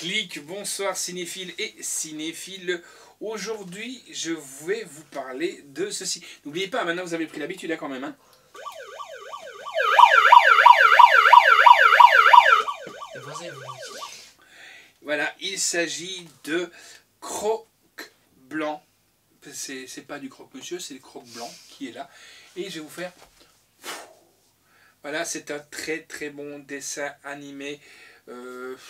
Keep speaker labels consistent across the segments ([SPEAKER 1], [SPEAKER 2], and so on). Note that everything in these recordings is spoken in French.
[SPEAKER 1] Clic, bonsoir cinéphiles et cinéphiles. Aujourd'hui, je vais vous parler de ceci. N'oubliez pas, maintenant vous avez pris l'habitude là quand même. Hein. Voilà, il s'agit de croque-blanc. C'est pas du croque-monsieur, c'est le croque-blanc qui est là. Et je vais vous faire... Voilà, c'est un très très bon dessin animé.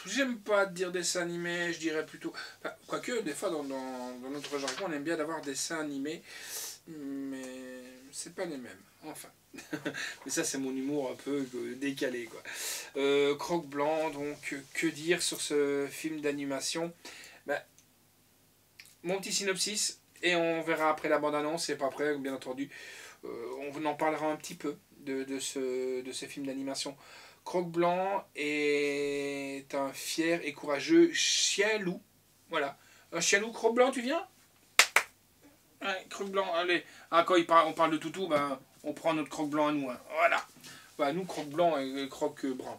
[SPEAKER 1] J'aime pas dire dessin animé, je dirais plutôt... Enfin, quoique, des fois, dans notre jargon, on aime bien d'avoir dessin animé, mais c'est pas les mêmes. Enfin. Mais ça, c'est mon humour un peu décalé, quoi. Croque-blanc, donc, que dire sur ce film d'animation? Ben, mon petit synopsis, et on verra après la bande-annonce, et pas après, bien entendu. On en parlera un petit peu de ce film d'animation. Croque-blanc est un fier et courageux chien-loup. Voilà. Un chien-loup, Croque-blanc, tu viens? Ouais, Croque-blanc, allez. Ah, quand on parle de toutou, ben, on prend notre Croque-blanc à nous. Hein. Voilà. Ben, nous, Croque-blanc et Croque-brun.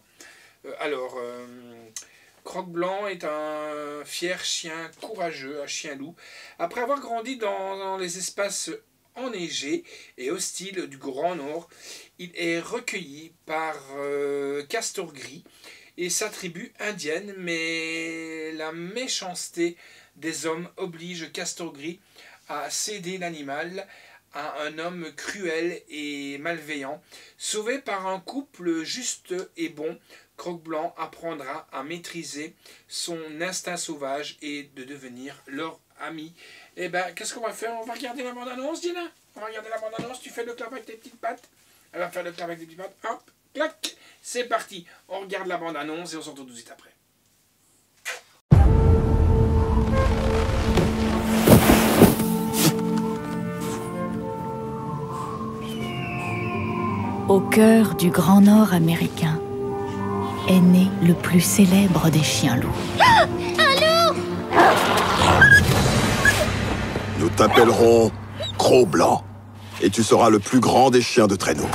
[SPEAKER 1] Croque-blanc est un fier chien courageux, un chien-loup. Après avoir grandi dans les espaces enneigé et hostile du Grand Nord, il est recueilli par Castor Gris et sa tribu indienne, mais la méchanceté des hommes oblige Castor Gris à céder l'animal à un homme cruel et malveillant. Sauvé par un couple juste et bon, Croque-blanc apprendra à maîtriser son instinct sauvage et de devenir leur ami. Et ben, qu'est-ce qu'on va faire? On va regarder la bande-annonce, Dina. On va regarder la bande-annonce. Tu fais le clap avec tes petites pattes. Elle va faire le clap avec tes petites pattes. Hop, clac. C'est parti. On regarde la bande-annonce et on se retrouve tout de suite après.
[SPEAKER 2] Au cœur du Grand Nord américain est né le plus célèbre des chiens-loups.
[SPEAKER 3] Ah, un loup!
[SPEAKER 4] Nous t'appellerons Croque-blanc et tu seras le plus grand des chiens de traîneau.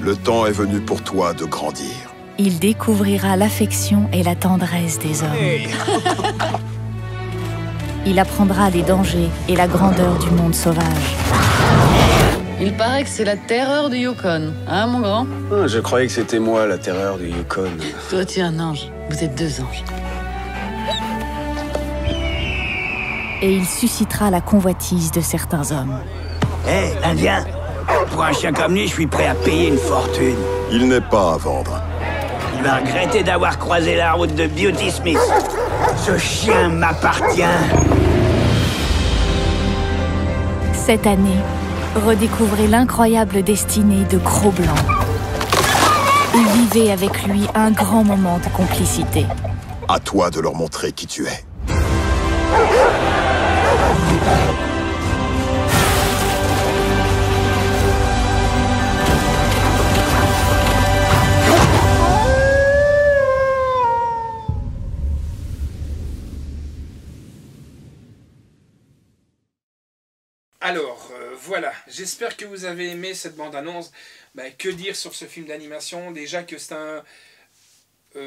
[SPEAKER 4] Le temps est venu pour toi de grandir.
[SPEAKER 2] Il découvrira l'affection et la tendresse des hommes.
[SPEAKER 4] Hey.
[SPEAKER 2] Il apprendra les dangers et la grandeur du monde sauvage.
[SPEAKER 5] Il paraît que c'est la terreur du Yukon, hein mon grand?
[SPEAKER 6] Je croyais que c'était moi la terreur du Yukon.
[SPEAKER 5] Toi tu es un ange, vous êtes deux anges.
[SPEAKER 2] Et il suscitera la convoitise de certains hommes.
[SPEAKER 7] Hé, l'Indien, pour un chien comme lui, je suis prêt à payer une fortune.
[SPEAKER 4] Il n'est pas à vendre.
[SPEAKER 7] Il va regretter d'avoir croisé la route de Beauty Smith. Ce chien m'appartient.
[SPEAKER 2] Cette année, redécouvrez l'incroyable destinée de Croque-blanc. Et vivez avec lui un grand moment de complicité.
[SPEAKER 4] À toi de leur montrer qui tu es.
[SPEAKER 1] Alors, voilà, j'espère que vous avez aimé cette bande-annonce. Ben, que dire sur ce film d'animation? Déjà que c'est un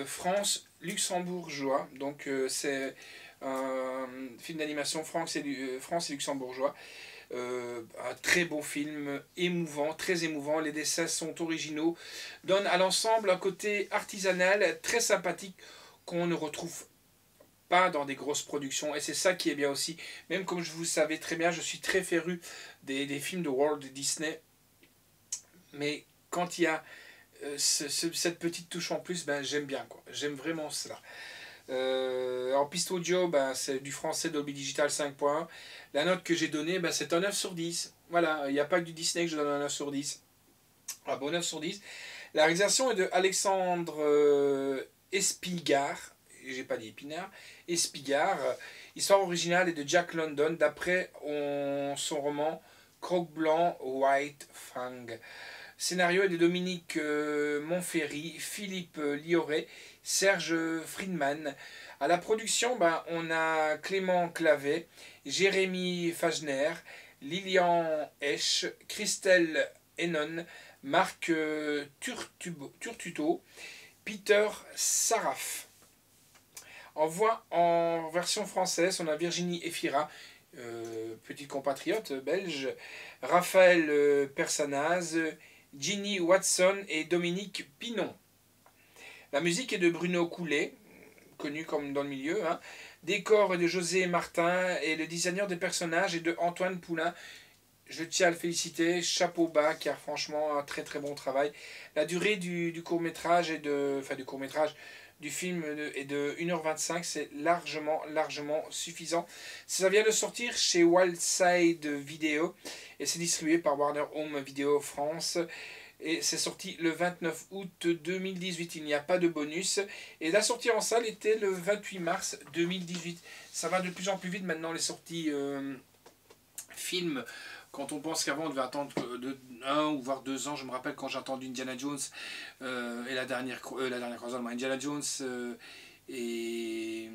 [SPEAKER 1] France-luxembourgeois, donc c'est un film d'animation France et luxembourgeois. Un très beau film, émouvant, très émouvant. Les dessins sont originaux, donnent à l'ensemble un côté artisanal, très sympathique, qu'on ne retrouve pas dans des grosses productions, et c'est ça qui est bien aussi. Même comme vous le savez très bien, je suis très féru des films de Walt Disney, mais quand il y a cette petite touche en plus, ben, j'aime bien, quoi. J'aime vraiment cela. En piste audio, ben, c'est du français Dolby Digital 5.1. La note que j'ai donnée, ben, c'est un 9 sur 10. Voilà, il n'y a pas que du Disney que je donne un 9 sur 10. Un bon 9 sur 10. La réalisation est de Alexandre Espigard. J'ai pas dit Épinard, Espigard. Histoire originale est de Jack London, d'après son roman Croque-blanc White Fang. Scénario est de Dominique Monferry, Philippe Lioré, Serge Friedman. À la production, ben, on a Clément Clavet, Jérémy Fagner, Lilian Esch, Christelle Henon, Marc Turtuto, Peter Saraf. En voix en version française, on a Virginie Efira, petite compatriote belge, Raphaël Persannaz, Ginny Watson et Dominique Pinon. La musique est de Bruno Coulet, connu comme dans le milieu. Hein. Décor est de José Martin et le designer des personnages est de Antoine Poulain. Je tiens à le féliciter, chapeau bas, car franchement un très très bon travail. La durée du court-métrage du film est de 1h25, c'est largement suffisant. Ça vient de sortir chez Wildside Video et c'est distribué par Warner Home Video France. Et c'est sorti le 29 août 2018, il n'y a pas de bonus. Et la sortie en salle était le 28 mars 2018. Ça va de plus en plus vite maintenant les sorties films. Quand on pense qu'avant on devait attendre 1 ou voire 2 ans, je me rappelle quand j'ai entendu Indiana Jones et la dernière croisade, Indiana Jones et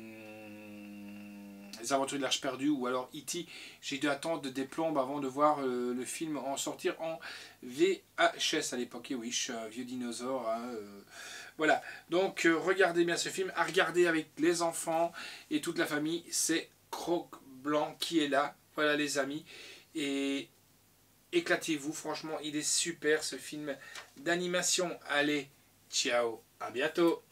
[SPEAKER 1] les aventures de l'Arche perdue ou alors E.T. J'ai dû attendre des plombes avant de voir le film en sortir en VHS à l'époque. Et oui, je suis un vieux dinosaure. Hein, voilà, donc regardez bien ce film, à regarder avec les enfants et toute la famille. C'est Cro-Blanc qui est là. Voilà les amis. Et éclatez-vous, franchement, il est super ce film d'animation. Allez, ciao, à bientôt.